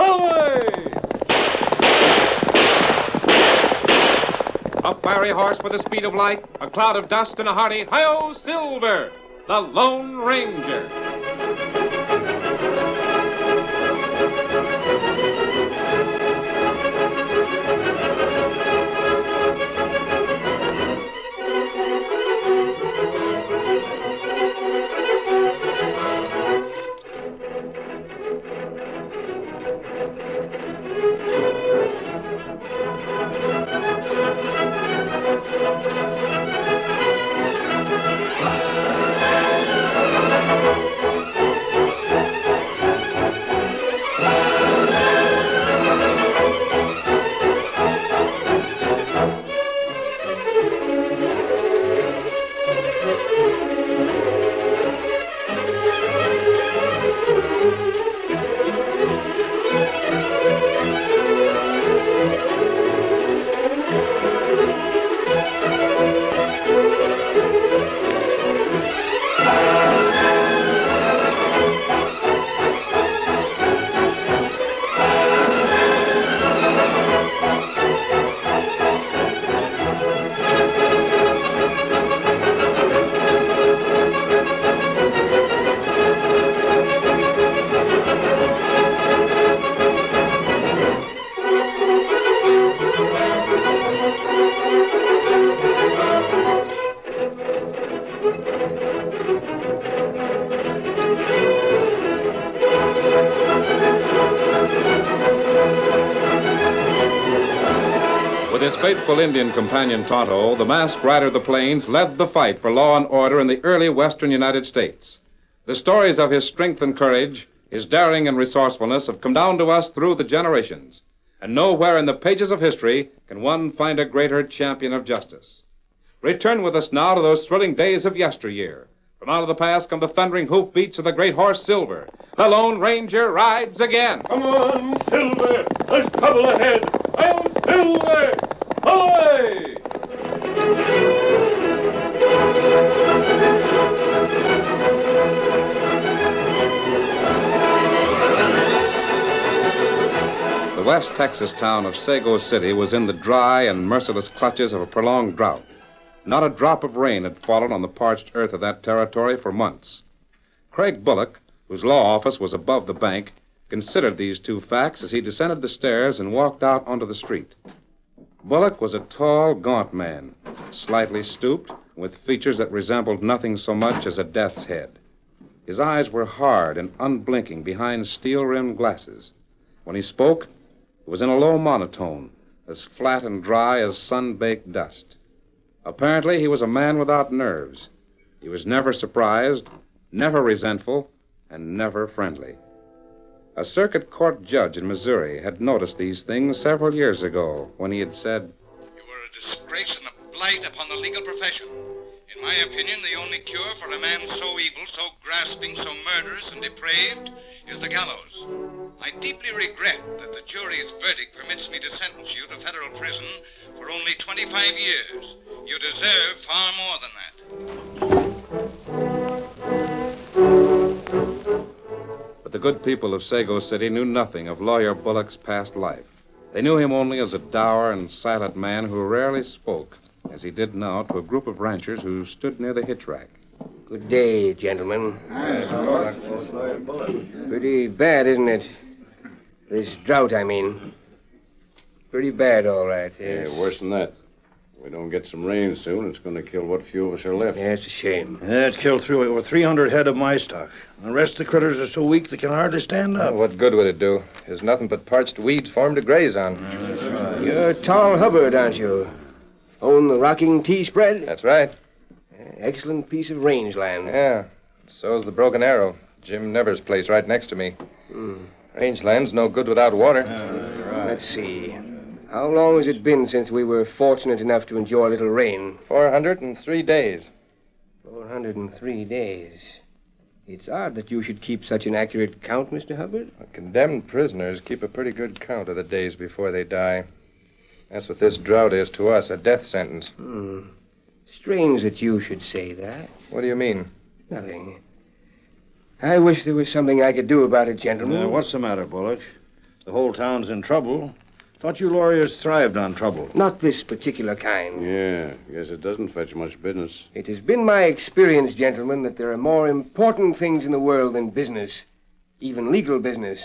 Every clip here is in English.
Away! A fiery horse with the speed of light, a cloud of dust, and a hearty Hi-Yo Silver, the Lone Ranger. With his faithful Indian companion Tonto, the masked rider of the plains led the fight for law and order in the early western United States. The stories of his strength and courage, his daring and resourcefulness have come down to us through the generations. And nowhere in the pages of history can one find a greater champion of justice. Return with us now to those thrilling days of yesteryear. From out of the past come the thundering hoofbeats of the great horse Silver. The Lone Ranger rides again. Come on, Silver! There's trouble ahead! I'll Silver! Away! The West Texas town of Sego City was in the dry and merciless clutches of a prolonged drought. Not a drop of rain had fallen on the parched earth of that territory for months. Craig Bullock, whose law office was above the bank, considered these two facts as he descended the stairs and walked out onto the street. Bullock was a tall, gaunt man, slightly stooped, with features that resembled nothing so much as a death's head. His eyes were hard and unblinking behind steel-rimmed glasses. When he spoke, it was in a low monotone, as flat and dry as sun-baked dust. Apparently, he was a man without nerves. He was never surprised, never resentful, and never friendly. A circuit court judge in Missouri had noticed these things several years ago when he had said, "You are a disgrace and a blight upon the legal profession. In my opinion, the only cure for a man so evil, so grasping, so murderous and depraved is the gallows. I deeply regret that the jury's verdict permits me to sentence you to federal prison for only 25 years. You deserve far more than that." But the good people of Sego City knew nothing of Lawyer Bullock's past life. They knew him only as a dour and silent man who rarely spoke, as he did now to a group of ranchers who stood near the hitch rack. Good day, gentlemen. Pretty bad, isn't it? This drought, I mean. Pretty bad, all right. Yes. Yeah, worse than that. If we don't get some rain soon, it's going to kill what few of us are left. Yeah, it's a shame. Yeah, it killed through over 300 head of my stock. The rest of the critters are so weak they can hardly stand up. What good would it do? There's nothing but parched weeds for 'em to graze on. That's right. You're Tall Hubbard, aren't you? Own the rocking tea spread? That's right. Excellent piece of rangeland. Yeah. So's the Broken Arrow. Jim Never's place right next to me. Rangeland's no good without water. Right. Let's see. How long has it been since we were fortunate enough to enjoy a little rain? 403 days. 403 days. It's odd that you should keep such an accurate count, Mr. Hubbard. Condemned prisoners keep a pretty good count of the days before they die. That's what this drought is to us, a death sentence. Strange that you should say that. What do you mean? Nothing. I wish there was something I could do about it, gentlemen. What's the matter, Bullock? The whole town's in trouble. Thought you lawyers thrived on trouble. Not this particular kind. Yeah, guess it doesn't fetch much business. It has been my experience, gentlemen, that there are more important things in the world than business, even legal business.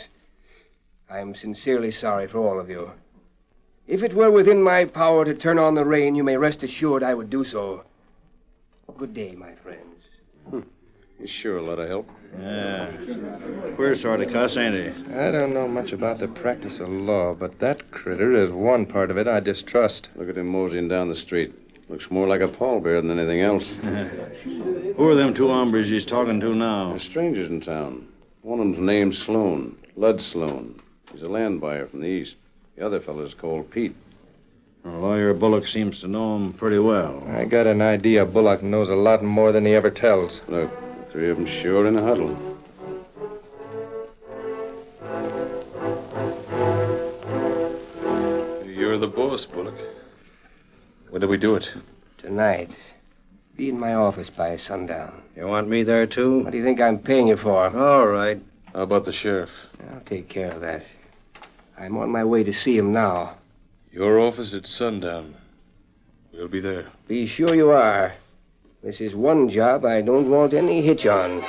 I am sincerely sorry for all of you. If it were within my power to turn on the rain, you may rest assured I would do so. Good day, my friends. He's sure a lot of help. Yeah. Queer sort of cuss, ain't he? I don't know much about the practice of law, but that critter is one part of it I distrust. Look at him moseying down the street. Looks more like a pallbearer than anything else. Who are them two hombres he's talking to now? They're strangers in town. One of them's named Sloan, Lud Sloan. He's a land buyer from the east. The other fellow's called Pete. Well, Lawyer Bullock seems to know him pretty well. I got an idea Bullock knows a lot more than he ever tells. Look, the three of them sure in a huddle. You're the boss, Bullock. When do we do it? Tonight. Be in my office by sundown. You want me there, too? What do you think I'm paying you for? All right. How about the sheriff? I'll take care of that. I'm on my way to see him now. Your office at sundown. We'll be there. Be sure you are. This is one job I don't want any hitch on.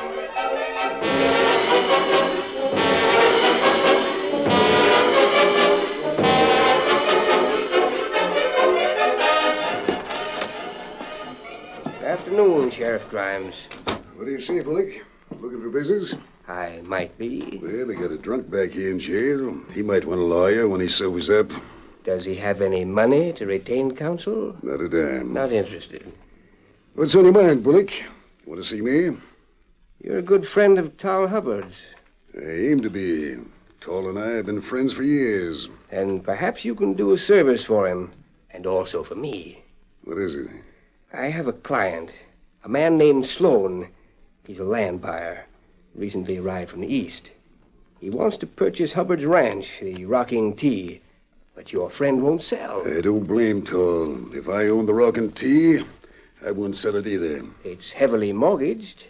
Afternoon, Sheriff Grimes. What do you say, Bullock? Looking for business? I might be. Well, they got a drunk back here in jail. He might want a lawyer when he sobers up. Does he have any money to retain counsel? Not a dime. Not interested. What's on your mind, Bullock? Want to see me? You're a good friend of Tol Hubbard's. I aim to be. Tall and I have been friends for years. And perhaps you can do a service for him. And also for me. What is it? I have a client. A man named Sloan. He's a land buyer. Recently arrived from the east. He wants to purchase Hubbard's ranch, the Rocking T. But your friend won't sell. I don't blame Tall. If I owned the Rockin' Tea, I wouldn't sell it either. It's heavily mortgaged.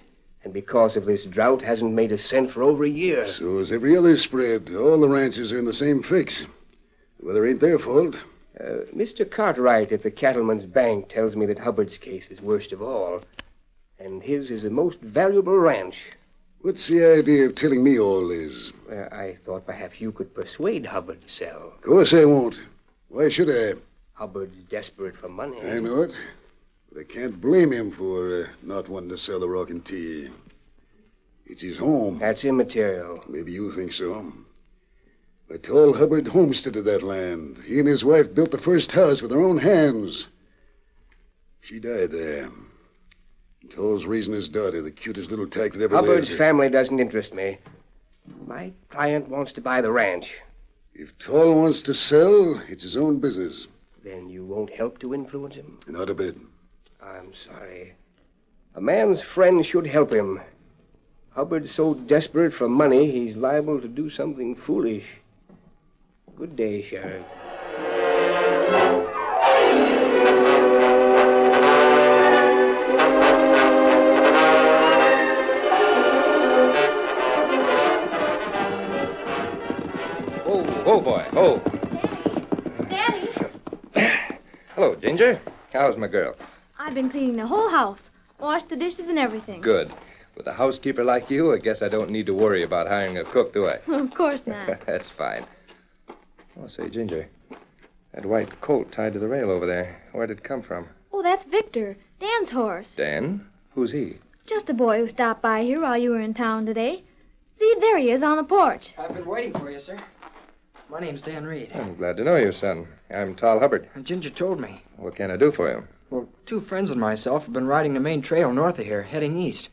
And because of this drought, hasn't made a cent for over a year. So is every other spread. All the ranches are in the same fix. Well, it ain't their fault. Mr. Cartwright at the Cattleman's Bank tells me that Hubbard's case is worst of all. And his is the most valuable ranch. What's the idea of telling me all this? I thought perhaps you could persuade Hubbard to sell. Of course I won't. Why should I? Hubbard's desperate for money. I know it. But I can't blame him for not wanting to sell the Rockin' Tea. It's his home. That's immaterial. Maybe you think so. But Tall Hubbard homesteaded that land. He and his wife built the first house with their own hands. She died there. Toll's raising his daughter, the cutest little tyke that ever lived. Hubbard's family doesn't interest me. My client wants to buy the ranch. If Toll wants to sell, it's his own business. Then you won't help to influence him? Not a bit. I'm sorry. A man's friend should help him. Hubbard's so desperate for money, he's liable to do something foolish. Good day, Sheriff. Oh, boy. Oh. Daddy. Hello, Ginger. How's my girl? I've been cleaning the whole house. Washed the dishes and everything. Good. With a housekeeper like you, I guess I don't need to worry about hiring a cook, do I? Of course not. That's fine. Oh, say, Ginger, that white coat tied to the rail over there, where'd it come from? Oh, that's Victor, Dan's horse. Dan? Who's he? Just a boy who stopped by here while you were in town today. See, there he is on the porch. I've been waiting for you, sir. My name's Dan Reed. I'm glad to know you, son. I'm Tol Hubbard. Ginger told me. What can I do for you? Well, two friends and myself have been riding the main trail north of here, heading east.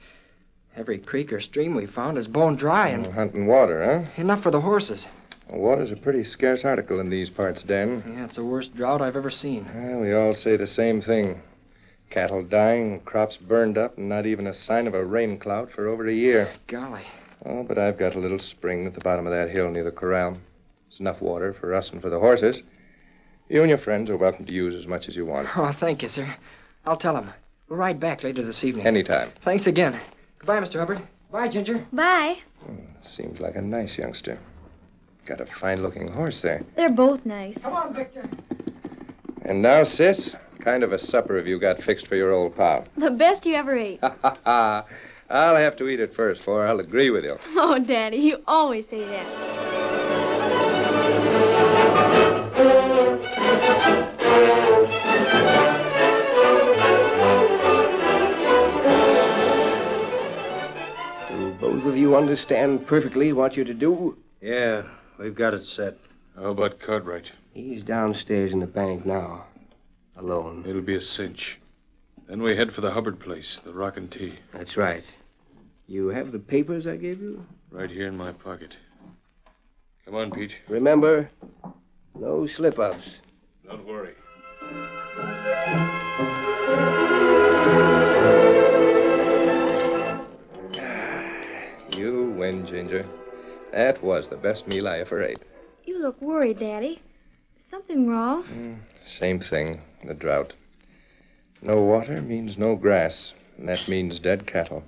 Every creek or stream we found is bone dry and... Hunting water, huh? Enough for the horses. Well, water's a pretty scarce article in these parts, Dan. Yeah, it's the worst drought I've ever seen. Well, we all say the same thing. Cattle dying, crops burned up, and not even a sign of a rain cloud for over a year. Golly. Oh, but I've got a little spring at the bottom of that hill near the corral. It's enough water for us and for the horses. You and your friends are welcome to use as much as you want. Oh, thank you, sir. I'll tell them. We'll ride back later this evening. Anytime. Thanks again. Goodbye, Mr. Hubbard. Bye, Ginger. Bye. Seems like a nice youngster. Got a fine-looking horse there. They're both nice. Come on, Victor. And now, sis, what kind of a supper have you got fixed for your old pal? The best you ever ate. Ha, ha, ha. I'll have to eat it first, for I'll agree with you. Oh, Daddy, you always say that. Do both of you understand perfectly what you're to do? Yeah, we've got it set. How about Cartwright? He's downstairs in the bank now, alone. It'll be a cinch. Then we head for the Hubbard place, the Rock and Tea. That's right. You have the papers I gave you? Right here in my pocket. Come on, Pete. Remember, no slip-ups. Don't worry. You win, Ginger. That was the best meal I ever ate. You look worried, Daddy. Is something wrong? Same thing, the drought. No water means no grass, and that means dead cattle.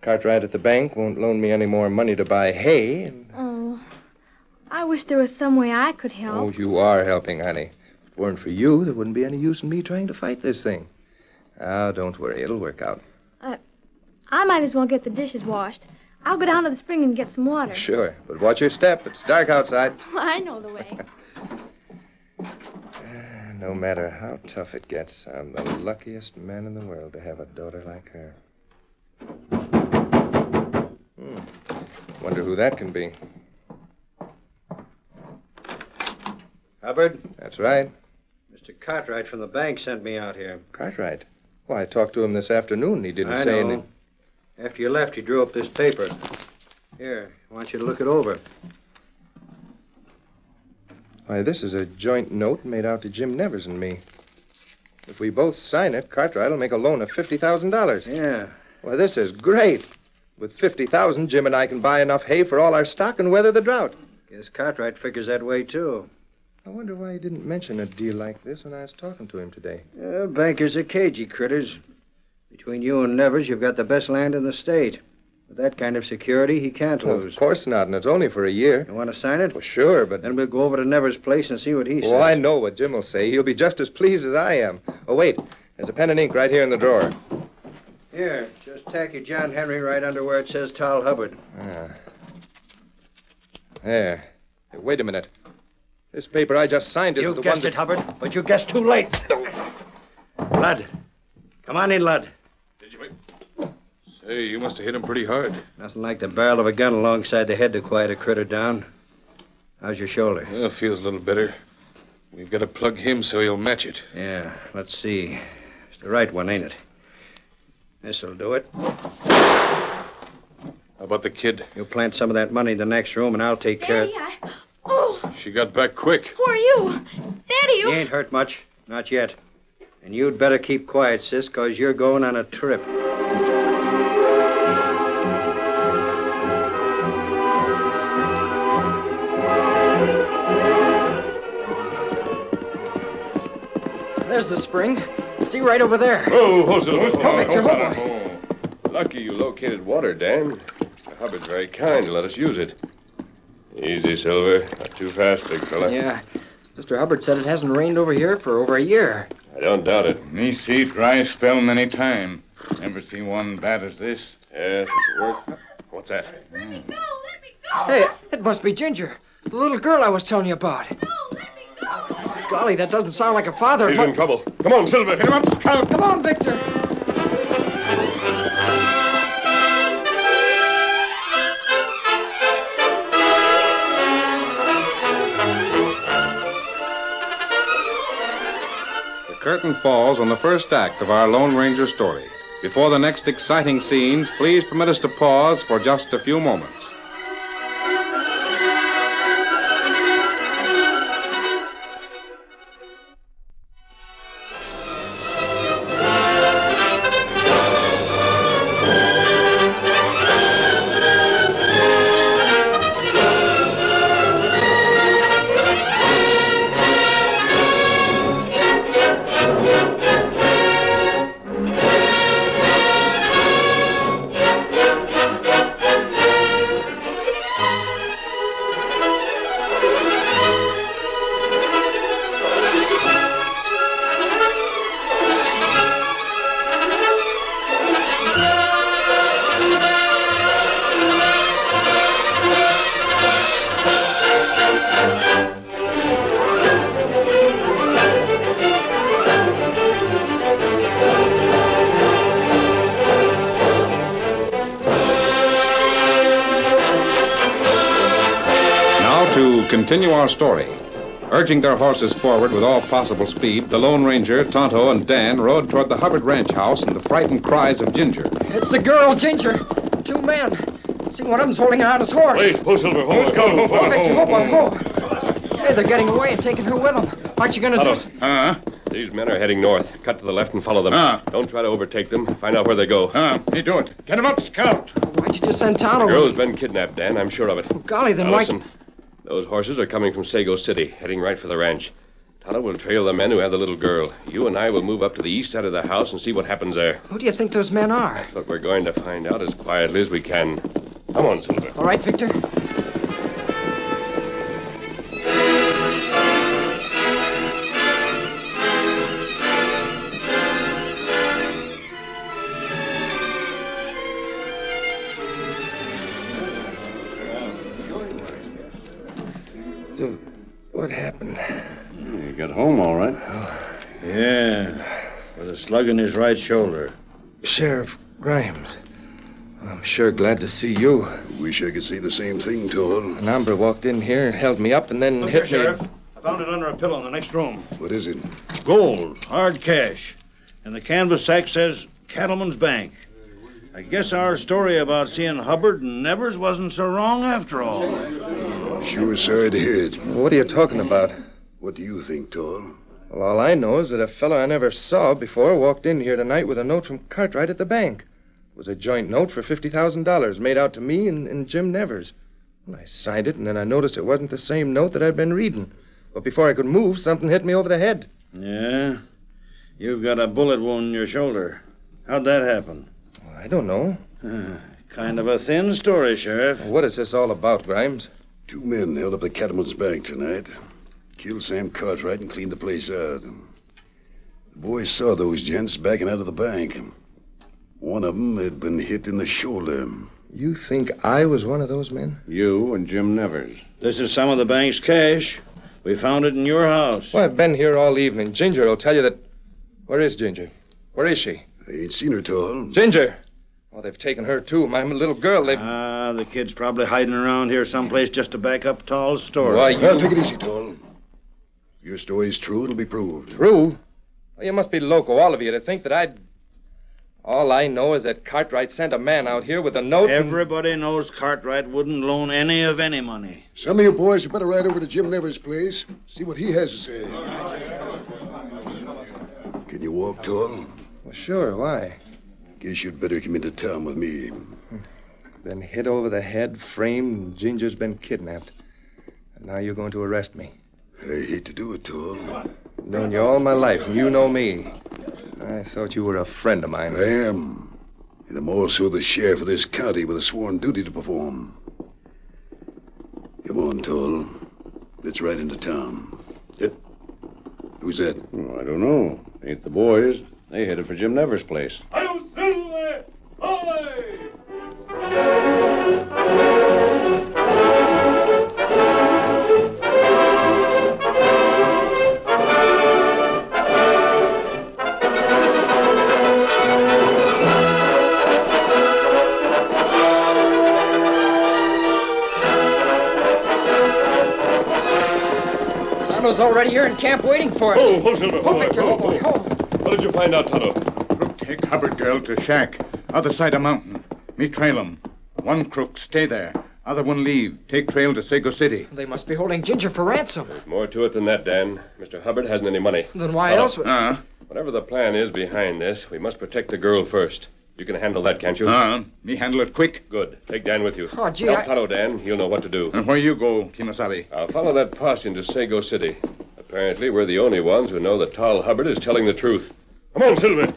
Cartwright at the bank won't loan me any more money to buy hay, and... Oh, I wish there was some way I could help. Oh, you are helping, honey. If it weren't for you, there wouldn't be any use in me trying to fight this thing. Ah, don't worry. It'll work out. I might as well get the dishes washed. I'll go down to the spring and get some water. Sure, but watch your step. It's dark outside. I know the way. No matter how tough it gets, I'm the luckiest man in the world to have a daughter like her. Wonder who that can be. Hubbard? That's right. Mr. Cartwright from the bank sent me out here. Cartwright. Why, I talked to him this afternoon. He didn't I say know. anything. After you left, he drew up this paper. Here, I want you to look it over. Why, this is a joint note made out to Jim Nevers and me. If we both sign it, Cartwright will make a loan of $50,000. Yeah. Why, this is great. With $50,000, Jim and I can buy enough hay for all our stock and weather the drought. Guess Cartwright figures that way, too. I wonder why he didn't mention a deal like this when I was talking to him today. Bankers are cagey critters. Between you and Nevers, you've got the best land in the state. With that kind of security, he can't lose. Of course not, and it's only for a year. You want to sign it? Well, sure, but... Then we'll go over to Nevers' place and see what he says. Oh, I know what Jim will say. He'll be just as pleased as I am. Oh, wait. There's a pen and ink right here in the drawer. Here, just tack your John Henry right under where it says Tall Hubbard. There. Hey, wait a minute. This paper I just signed is You the guessed one that... it, Hubbard, but you guessed too late. Lud. Come on in, Lud. Did you make... Say, you must have hit him pretty hard. Nothing like the barrel of a gun alongside the head to quiet a critter down. How's your shoulder? Well, feels a little better. We've got to plug him so he'll match it. Yeah, let's see. It's the right one, ain't it? This'll do it. How about the kid? You plant some of that money in the next room, and I'll take care of... Daddy, Oh! She got back quick. Who are you? Daddy, you... He ain't hurt much. Not yet. And you'd better keep quiet, sis, because you're going on a trip. There's the spring. See right over there. Oh, Victor, hold Lucky you located water, Dan. Mr. Hubbard's very kind to let us use it. Easy, Silver. Not too fast, big fella. Yeah. Mr. Hubbard said it hasn't rained over here for over a year. I don't doubt it. Me see dry spell many time. Never see one bad as this. Yes, it's work. What's that? Let me go! Let me go! Hey, it must be Ginger. The little girl I was telling you about. No, let me go! Golly, that doesn't sound like a father. He's in trouble. Come on, Silver. Hit him up, Scout. Come on, Victor. The curtain falls on the first act of our Lone Ranger story. Before the next exciting scenes, please permit us to pause for just a few moments. to continue our story. Urging their horses forward with all possible speed, the Lone Ranger, Tonto, and Dan rode toward the Hubbard ranch house and the frightened cries of Ginger. It's the girl, Ginger. 2 men. See, one of them's holding her on his horse. Wait, pull Silver. Hold, go. Victor, hold. Hey, they're getting away and taking her with them. Aren't you going to do something? These men are heading north. Cut to the left and follow them. Don't try to overtake them. Find out where they go. You do it. Get them up, Scout. Why'd you just send Tonto? The girl's been kidnapped, Dan. I'm sure of it. Oh, golly, then now, why... Listen. Those horses are coming from Sego City, heading right for the ranch. Tonto will trail the men who have the little girl. You and I will move up to the east side of the house and see what happens there. Who do you think those men are? That's what we're going to find out as quietly as we can. Come on, Silver. All right, Victor. What happened? You got home all right. Yeah, with a slug in his right shoulder. Sheriff Grimes. I'm sure glad to see you. Wish I could say the same thing, Toll. An hombre walked in here, held me up, and then Look hit here, me. Sheriff. I found it under a pillow in the next room. What is it? Gold, hard cash. And the canvas sack says Cattleman's Bank. I guess our story about seeing Hubbard and Nevers wasn't so wrong after all. Sure sorry to hear it. What are you talking about? What do you think, Toll? Well, all I know is that a fellow I never saw before walked in here tonight with a note from Cartwright at the bank. It was a joint note for $50,000 made out to me and Jim Nevers. Well, I signed it, and then I noticed it wasn't the same note that I'd been reading. But before I could move, something hit me over the head. Yeah? You've got a bullet wound in your shoulder. How'd that happen? Well, I don't know. Kind of a thin story, Sheriff. What is this all about, Grimes? 2 men held up the Cattleman's Bank tonight. Killed Sam Cartwright and cleaned the place out. The boys saw those gents backing out of the bank. One of them had been hit in the shoulder. You think I was one of those men? You and Jim Nevers. This is some of the bank's cash. We found it in your house. Well, I've been here all evening. Ginger will tell you that... Where is Ginger? Where is she? I ain't seen her, Toll. Ginger! Oh, they've taken her, too. My little girl, the kid's probably hiding around here someplace just to back up Toll's story. Why, Well, take it easy, Toll. If your story's true, it'll be proved. True? Well, you must be loco, all of you, to think that I'd... All I know is that Cartwright sent a man out here with a note. Everybody knows Cartwright wouldn't loan any of any money. Some of you boys had better ride over to Jim Nevers' place, see what he has to say. Can you walk, Toll? Well, sure, why? Guess you'd better come into town with me. Been hit over the head, framed, and Ginger's been kidnapped. And now you're going to arrest me. I hate to do it, Toll. Known you all my life, and you know me. I thought you were a friend of mine. I am. And I'm also the sheriff of this county with a sworn duty to perform. Come on, Toll. Let's ride into town. Who's that? Oh, I don't know. Ain't the boys. They headed for Jim Nevers' place. I'll Silver! Away! Tonto's already here in camp waiting for us. Hold, Silver. Hold, Victor. Hold. What did you find out, Tonto? Crook take Hubbard girl to shack. Other side of mountain. Me trail 'em. One crook stay there. Other one leave. Take trail to Sego City. They must be holding Ginger for ransom. There's more to it than that, Dan. Mr. Hubbard hasn't any money. Then why else would... Whatever the plan is behind this, we must protect the girl first. You can handle that, can't you? Me handle it quick. Good. Take Dan with you. Oh, gee, Tell Tonto, Dan. He'll know what to do. And where you go, Kimasabi? I'll follow that posse into Sego City. Apparently, we're the only ones who know that Tall Hubbard is telling the truth. Come on, Silver.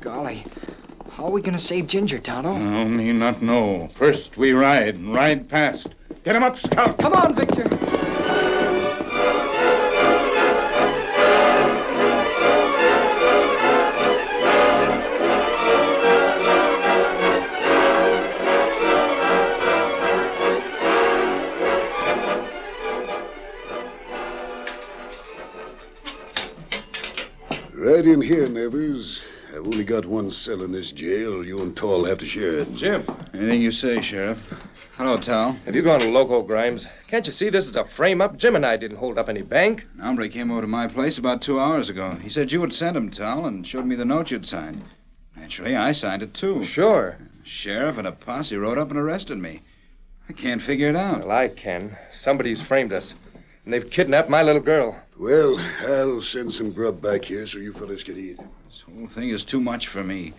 Golly. How are we going to save Ginger, Tonto? Oh, me not know. First we ride, and ride fast. Get him up, Scout. Come on, Victor. Right in here, Nevers. I've only got one cell in this jail. You and Tall have to share it. Jim. Anything you say, Sheriff. Hello, Tal. Have you gone loco, Grimes? Can't you see this is a frame-up? Jim and I didn't hold up any bank. An hombre came over to my place about 2 hours ago. He said you had sent him, Tal, and showed me the note you'd signed. Naturally, I signed it, too. Sure. Sheriff and a posse rode up and arrested me. I can't figure it out. Well, I can. Somebody's framed us. And they've kidnapped my little girl. Well, I'll send some grub back here so you fellas can eat. This whole thing is too much for me.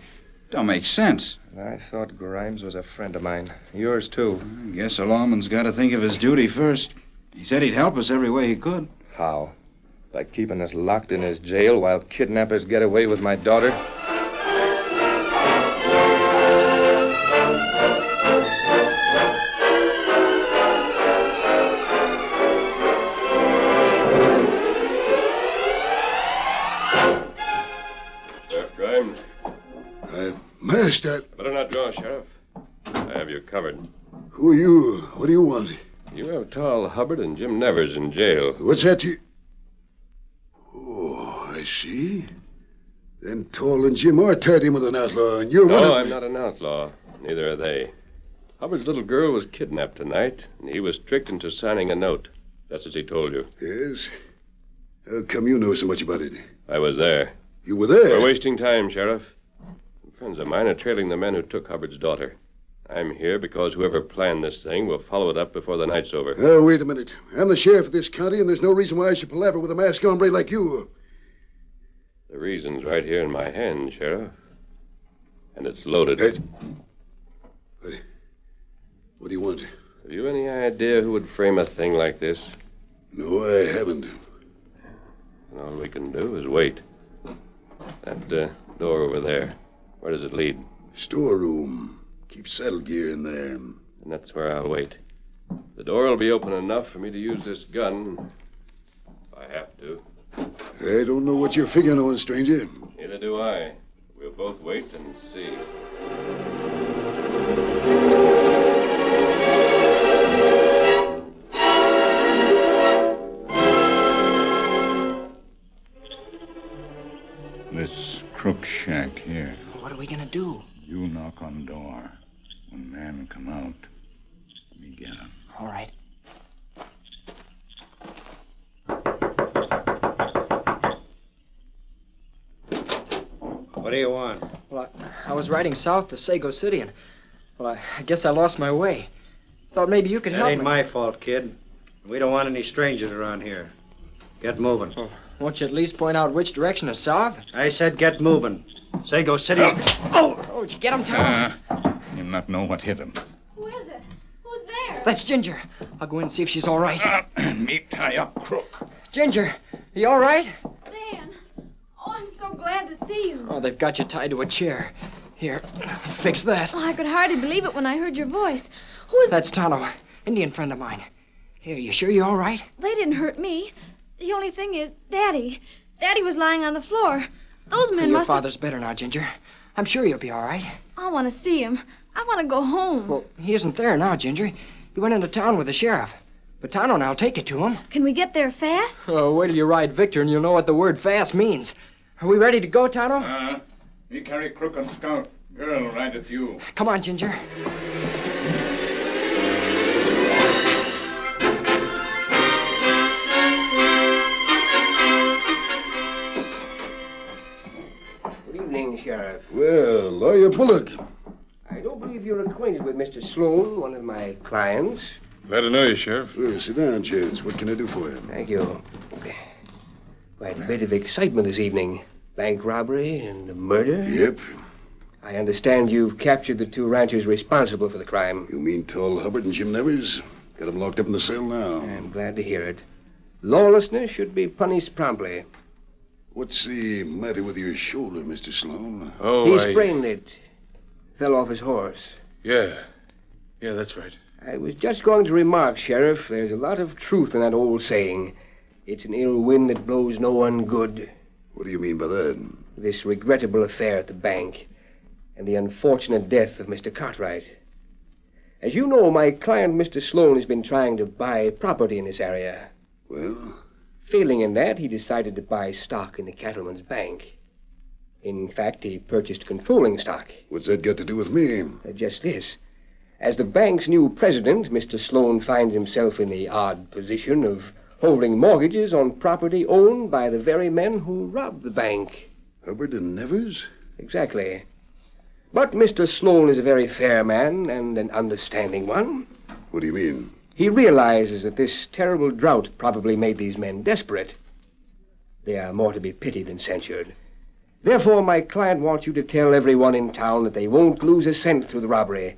Don't make sense. I thought Grimes was a friend of mine. Yours, too. I guess a lawman's got to think of his duty first. He said he'd help us every way he could. How? By keeping us locked in his jail while kidnappers get away with my daughter? Sheriff Grimes. Mashed that. Better not draw, Sheriff. I have you covered. Who are you? What do you want? You have Tall Hubbard and Jim Nevers in jail. What's that to you? Oh, I see. Then Toll and Jim are tied in with an outlaw, and you're one of No, them. I'm not an outlaw. Neither are they. Hubbard's little girl was kidnapped tonight, and he was tricked into signing a note, just as he told you. Yes? How come you know so much about it? I was there. You were there? We're wasting time, Sheriff. Friends of mine are trailing the men who took Hubbard's daughter. I'm here because whoever planned this thing will follow it up before the night's over. Oh, wait a minute. I'm the sheriff of this county, and there's no reason why I should palaver with a masked hombre like you. The reason's right here in my hand, Sheriff. And it's loaded. What do you want? Have you any idea who would frame a thing like this? No, I haven't. And all we can do is wait. That door over there, where does it lead? Storeroom. Keep saddle gear in there. And that's where I'll wait. The door will be open enough for me to use this gun, if I have to. I don't know what you're figuring on, stranger. Neither do I. We'll both wait and see. This crook shack here. What are we going to do? You knock on door. When man come out, me get him. All right. What do you want? Well, I was riding south to Sego City, and, well, I guess I lost my way. Thought maybe you could help That me. ain't my fault, kid. We don't want any strangers around here. Get moving. Oh, won't you at least point out which direction is south? I said get moving. Sego City. Oh, did you get him, Tom? He'll not know what hit him. Who is it? Who's there? That's Ginger. I'll go in and see if she's all right. Me tie up crook. Ginger, are you all right? Dan. Oh, I'm so glad to see you. Oh, they've got you tied to a chair. Here, fix that. Oh, I could hardly believe it when I heard your voice. Who is... That's Tonto, Indian friend of mine. Here, you sure you're all right? They didn't hurt me. The only thing is, Daddy. Daddy was lying on the floor. Those men Your must father's better now, Ginger. I'm sure you'll be all right. I want to see him. I want to go home. Well, he isn't there now, Ginger. He went into town with the sheriff. But Tonto and I'll take you to him. Can we get there fast? Oh, wait till you ride Victor and you'll know what the word fast means. Are we ready to go, Tonto? Me carry crook and scout. Girl ride at you. Come on, Ginger. Good evening, Sheriff. Well, Lawyer Bullock. I don't believe you're acquainted with Mr. Sloan, one of my clients. Glad to know you, Sheriff. Well, sit down, Chance. What can I do for you? Thank you. Quite a bit of excitement this evening. Bank robbery and murder? Yep. I understand you've captured the two ranchers responsible for the crime. You mean Tall Hubbard and Jim Nevers? Got them locked up in the cell now. I'm glad to hear it. Lawlessness should be punished promptly. What's the matter with your shoulder, Mr. Sloan? Oh, He sprained it. Fell off his horse. Yeah. Yeah, that's right. I was just going to remark, Sheriff, there's a lot of truth in that old saying. It's an ill wind that blows no one good. What do you mean by that? This regrettable affair at the bank and the unfortunate death of Mr. Cartwright. As you know, my client, Mr. Sloan, has been trying to buy property in this area. Well? Failing in that, he decided to buy stock in the cattleman's bank. In fact, he purchased controlling stock. What's that got to do with me? Just this. As the bank's new president, Mr. Sloan finds himself in the odd position of holding mortgages on property owned by the very men who robbed the bank. Hubbard and Nevers? Exactly. But Mr. Sloan is a very fair man and an understanding one. What do you mean? He realizes that this terrible drought probably made these men desperate. They are more to be pitied than censured. Therefore, my client wants you to tell everyone in town that they won't lose a cent through the robbery.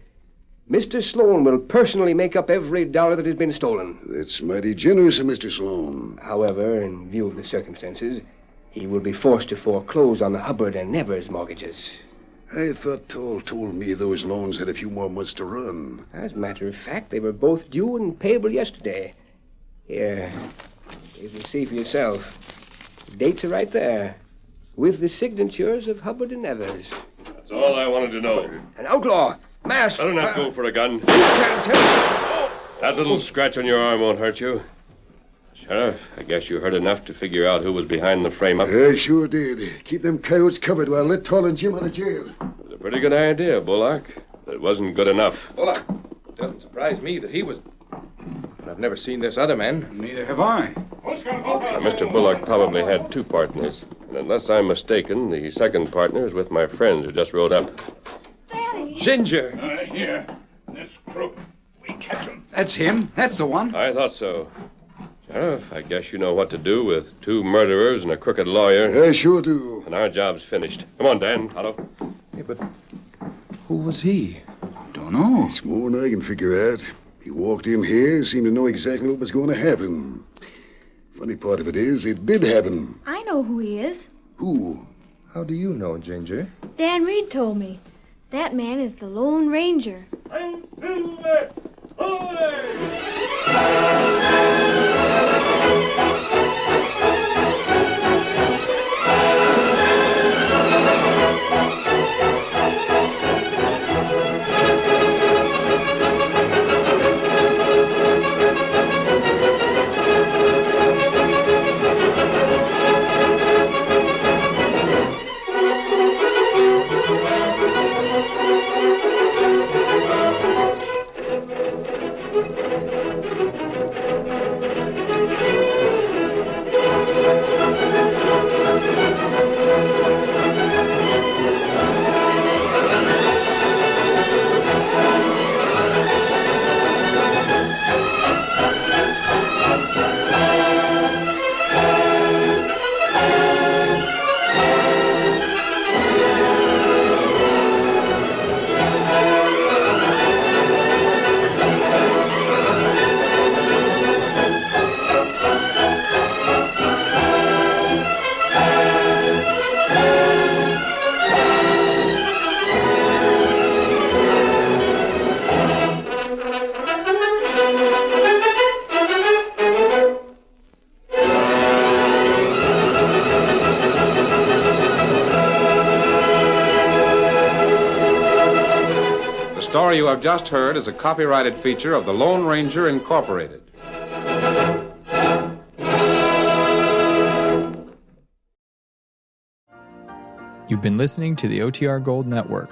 Mr. Sloan will personally make up every dollar that has been stolen. That's mighty generous of Mr. Sloan. However, in view of the circumstances, he will be forced to foreclose on the Hubbard and Nevers mortgages. I thought Toll told me those loans had a few more months to run. As a matter of fact, they were both due and payable yesterday. Here, you can see for yourself. The dates are right there, with the signatures of Hubbard and Nevers. That's all I wanted to know. An outlaw! Masked! Better not go for a gun. That little scratch on your arm won't hurt you. Sheriff, I guess you heard enough to figure out who was behind the frame-up. I sure did. Keep them coyotes covered while I let Toll and Jim out of jail. It was a pretty good idea, Bullock. But it wasn't good enough. Bullock, it doesn't surprise me that he was... But I've never seen this other man. Neither have I. Now, Mr. Bullock probably had two partners. And unless I'm mistaken, the second partner is with my friends who just rode up. Daddy! Ginger! Here. This crook. We catch him. That's him. That's the one. I thought so. Sheriff, I guess you know what to do with two murderers and a crooked lawyer. I sure do. And our job's finished. Come on, Dan, Tonto. Yeah, but who was he? Don't know. It's more than I can figure out. He walked in here, seemed to know exactly what was going to happen. Funny part of it is, it did happen. I know who he is. Who? How do you know, Ginger? Dan Reed told me. That man is the Lone Ranger. I'm Silver! The story you have just heard is a copyrighted feature of the Lone Ranger Incorporated. You've been listening to the OTR Gold Network.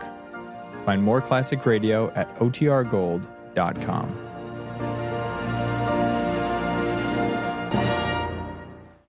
Find more classic radio at otrgold.com.